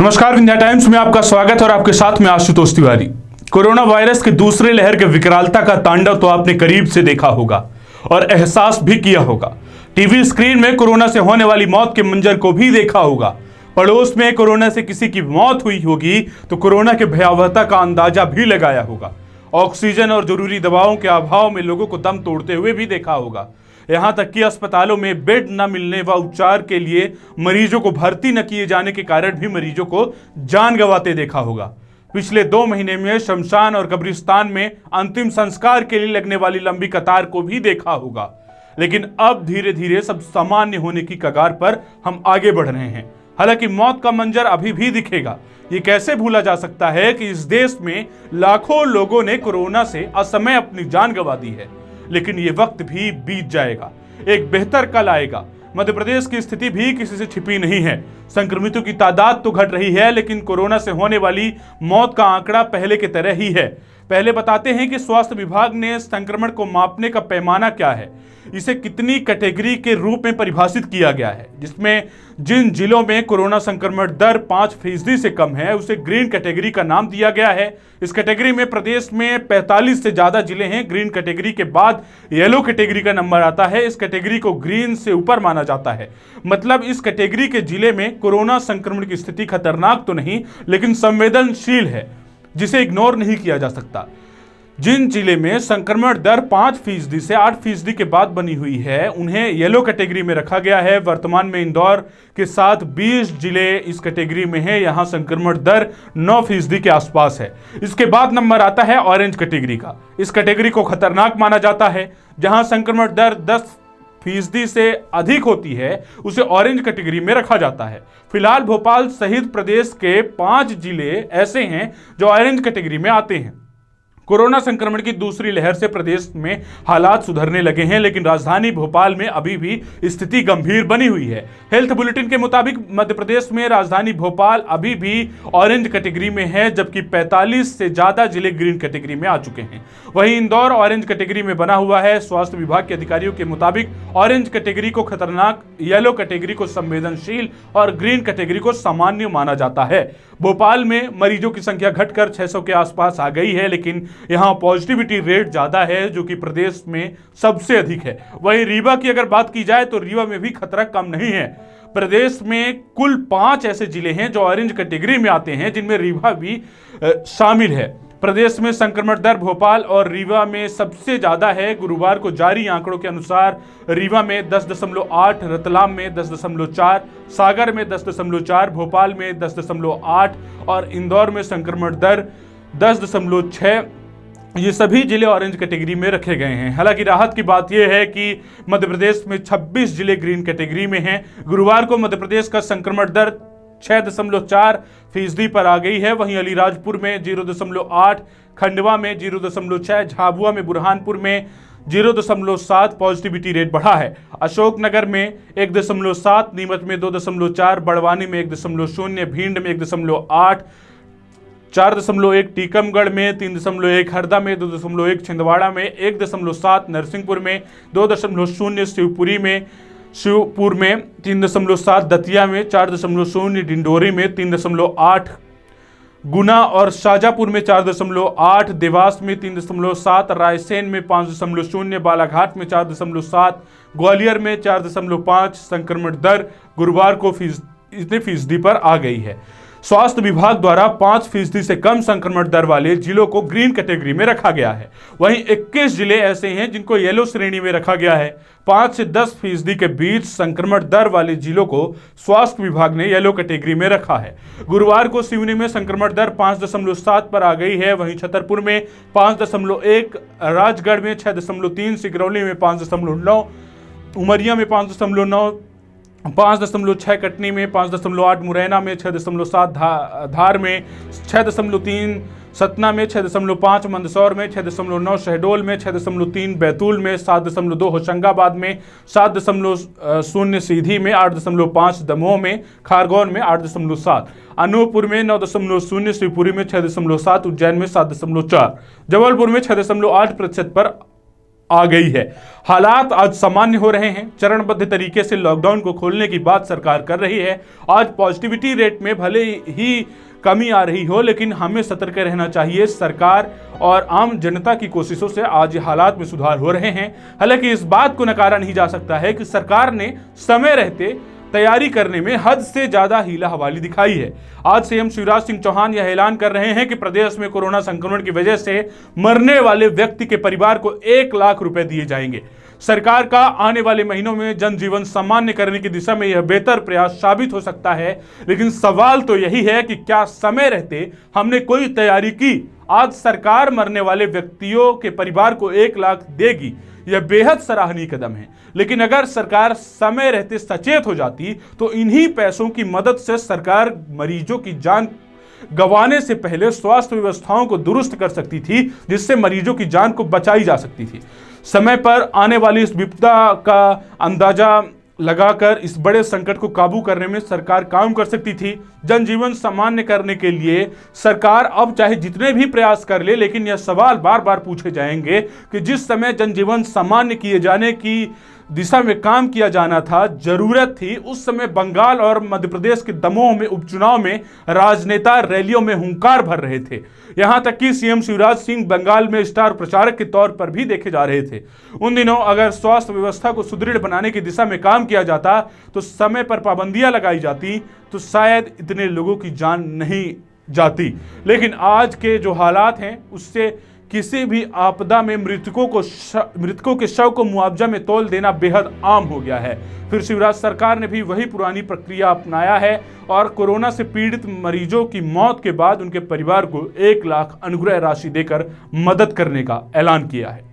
नमस्कार, विंध्या टाइम्स में आपका स्वागत है और आपके साथ में आशुतोष तिवारी। कोरोना वायरस के दूसरे लहर के विकरालता का तांडव तो आपने करीब से देखा होगा और एहसास भी किया होगा। टीवी स्क्रीन में कोरोना से होने वाली मौत के मंजर को भी देखा होगा। पड़ोस में कोरोना से किसी की मौत हुई होगी तो कोरोना के भयावहता का अंदाजा भी लगाया होगा। ऑक्सीजन और जरूरी दवाओं के अभाव में लोगों को दम तोड़ते हुए भी देखा होगा। यहां तक कि अस्पतालों में बेड न मिलने व उपचार के लिए मरीजों को भर्ती न किए जाने के कारण भी मरीजों को जान गंवाते देखा होगा। पिछले 2 महीने में शमशान और कब्रिस्तान में अंतिम संस्कार के लिए लगने वाली लंबी कतार को भी देखा होगा। लेकिन अब धीरे धीरे सब सामान्य होने की कगार पर हम आगे बढ़ रहे हैं। हालांकि मौत का मंजर अभी भी दिखेगा। ये कैसे भूला जा सकता है कि इस देश में लाखों लोगों ने कोरोना से असमय अपनी जान गंवा दी है। लेकिन ये वक्त भी बीत जाएगा, एक बेहतर कल आएगा। मध्य प्रदेश की स्थिति भी किसी से छिपी नहीं है। संक्रमितों की तादाद तो घट रही है, लेकिन कोरोना से होने वाली मौत का आंकड़ा पहले की तरह ही है। पहले बताते हैं कि स्वास्थ्य विभाग ने संक्रमण को मापने का पैमाना क्या है, इसे कितनी कैटेगरी के रूप में परिभाषित किया गया है, जिसमें जिन जिलों में कोरोना संक्रमण दर 5% से कम है उसे ग्रीन कैटेगरी का नाम दिया गया है। इस कैटेगरी में प्रदेश में 45 से ज्यादा जिले हैं। ग्रीन कैटेगरी के बाद येलो कैटेगरी का नंबर आता है। इस कैटेगरी को ग्रीन से ऊपर माना जाता है। मतलब इस कैटेगरी के जिले में कोरोना संक्रमण की स्थिति खतरनाक तो नहीं, लेकिन संवेदनशील है, जिसे इग्नोर नहीं किया जा सकता। जिन जिले में संक्रमण दर 5% से 8% के बाद बनी हुई है उन्हें येलो कैटेगरी में रखा गया है। वर्तमान में इंदौर के साथ 20 जिले इस कैटेगरी में हैं। यहां संक्रमण दर 9% के आसपास है। इसके बाद नंबर आता है ऑरेंज कैटेगरी का। इस कैटेगरी को खतरनाक माना जाता है। जहां संक्रमण दर 10% से अधिक होती है उसे ऑरेंज कैटेगरी में रखा जाता है। फिलहाल भोपाल सहित प्रदेश के 5 जिले ऐसे हैं जो ऑरेंज कैटेगरी में आते हैं। कोरोना संक्रमण की दूसरी लहर से प्रदेश में हालात सुधरने लगे हैं, लेकिन राजधानी भोपाल में अभी भी स्थिति गंभीर बनी हुई है। हेल्थ बुलेटिन के मुताबिक मध्य प्रदेश में राजधानी भोपाल अभी भी ऑरेंज कैटेगरी में है, जबकि 45 से ज्यादा जिले ग्रीन कैटेगरी में आ चुके हैं। वहीं इंदौर ऑरेंज कैटेगरी में बना हुआ है। स्वास्थ्य विभाग के अधिकारियों के मुताबिक ऑरेंज कैटेगरी को खतरनाक, येलो कैटेगरी को संवेदनशील और ग्रीन कैटेगरी को सामान्य माना जाता है। भोपाल में मरीजों की संख्या घटकर 600 के आसपास आ गई है, लेकिन यहां पॉजिटिविटी रेट ज्यादा है, जो कि प्रदेश में सबसे अधिक है। वहीं रीवा की अगर बात की जाए तो रीवा में भी खतरा कम नहीं है। प्रदेश में कुल 5 ऐसे जिले हैं जो ऑरेंज कैटेगरी में आते हैं, जिनमें रीवा भी शामिल है। प्रदेश में संक्रमण दर भोपाल और रीवा में सबसे ज्यादा है। गुरुवार को जारी आंकड़ों के अनुसार रीवा में 10.8, रतलाम में 10.4, सागर में 10.4, भोपाल में 10.8 और इंदौर में संक्रमण दर 10.6। ये सभी जिले ऑरेंज कैटेगरी में रखे गए हैं। हालांकि राहत की बात यह है कि मध्य प्रदेश में 26 जिले ग्रीन कैटेगरी में हैं। गुरुवार को मध्य प्रदेश का संक्रमण दर 6.4% पर आ गई है। वहीं अलीराजपुर में 0.8, खंडवा में 0.6, झाबुआ में, बुरहानपुर में 0.7 पॉजिटिविटी रेट बढ़ा है। अशोकनगर में 1.7, नीमच में 2.4, बड़वानी में 1.0, भिंड में 1.8, 4.1, टीकमगढ़ में 3.1, हरदा में 2.1, छिंदवाड़ा में 1.7, नरसिंहपुर में 2.0, शिवपुर में 3.7, दतिया में 4.0, डिंडोरी में 3.8, गुना और शाजापुर में 4.8, देवास में 3.7, रायसेन में 5.0, बालाघाट में 4.7, ग्वालियर में 4.5 संक्रमण दर गुरुवार को इतने फीसदी पर आ गई है। स्वास्थ्य विभाग द्वारा 5% से कम संक्रमण दर वाले जिलों को ग्रीन कैटेगरी में रखा गया है। वहीं 21 जिले ऐसे हैं जिनको येलो श्रेणी में रखा गया है। 5 से 10% के बीच संक्रमण दर वाले जिलों को स्वास्थ्य विभाग ने येलो कैटेगरी में रखा है। गुरुवार को सिवनी में संक्रमण दर 5.7 पर आ गई है। वहीं छतरपुर में 5.1, राजगढ़ में 6.3, सिगरौली में 5.9, उमरिया में 5.9, 5.6, कटनी में 5.8, मुरैना में 6.7, धार में 6.3, सतना में 6.5, मंदसौर में 6.9, शहडोल में 6.3, बैतूल में 7.2, होशंगाबाद में 7.0, सीधी में 8.5, दमोह में, खारगोन में 8.7, अनूपपुर में 9.0, शिवपुरी में 6.7, उज्जैन में 7.4, जबलपुर में 6.8% पर आ गई है। हालात आज सामान्य हो रहे हैं। चरणबद्ध तरीके से लॉकडाउन को खोलने की बात सरकार कर रही है। आज पॉजिटिविटी रेट में भले ही कमी आ रही हो, लेकिन हमें सतर्क रहना चाहिए। सरकार और आम जनता की कोशिशों से आज हालात में सुधार हो रहे हैं। हालांकि इस बात को नकारा नहीं जा सकता है कि सरकार ने समय रहते तैयारी करने में हद से ज्यादा हीला हवाली दिखाई है। आज सीएम शिवराज सिंह चौहान यह ऐलान कर रहे हैं कि प्रदेश में कोरोना संक्रमण की वजह से मरने वाले व्यक्ति के परिवार को 1 लाख रुपए दिए जाएंगे। सरकार का आने वाले महीनों में जनजीवन सामान्य करने की दिशा में यह बेहतर प्रयास साबित हो सकता है, लेकिन सवाल तो यही है कि क्या समय रहते हमने कोई तैयारी की। आज सरकार मरने वाले व्यक्तियों के परिवार को 1 लाख देगी, यह बेहद सराहनीय कदम है। लेकिन अगर सरकार समय रहते सचेत हो जाती तो इन्हीं पैसों की मदद से सरकार मरीजों की जान गंवाने से पहले स्वास्थ्य व्यवस्थाओं को दुरुस्त कर सकती थी, जिससे मरीजों की जान को बचाई जा सकती थी। समय पर आने वाली इस विपदा का अंदाजा लगाकर इस बड़े संकट को काबू करने में सरकार काम कर सकती थी। जनजीवन सामान्य करने के लिए सरकार अब चाहे जितने भी प्रयास कर ले, लेकिन यह सवाल बार बार पूछे जाएंगे कि जिस समय जनजीवन सामान्य किए जाने की दिशा में काम किया जाना था, जरूरत थी, उस समय बंगाल और मध्य प्रदेश के दमोह में उपचुनाव में राजनेता रैलियों में हुंकार भर रहे थे। यहां तक कि सीएम शिवराज सिंह बंगाल में स्टार प्रचारक के तौर पर भी देखे जा रहे थे। उन दिनों अगर स्वास्थ्य व्यवस्था को सुदृढ़ बनाने की दिशा में काम किया जाता, तो समय पर पाबंदियां लगाई जाती, तो शायद इतने लोगों की जान नहीं जाती। लेकिन आज के जो हालात हैं, उससे किसी भी आपदा में मृतकों के शव को मुआवजा में तौल देना बेहद आम हो गया है। फिर शिवराज सरकार ने भी वही पुरानी प्रक्रिया अपनाया है और कोरोना से पीड़ित मरीजों की मौत के बाद उनके परिवार को 1 लाख अनुग्रह राशि देकर मदद करने का ऐलान किया है।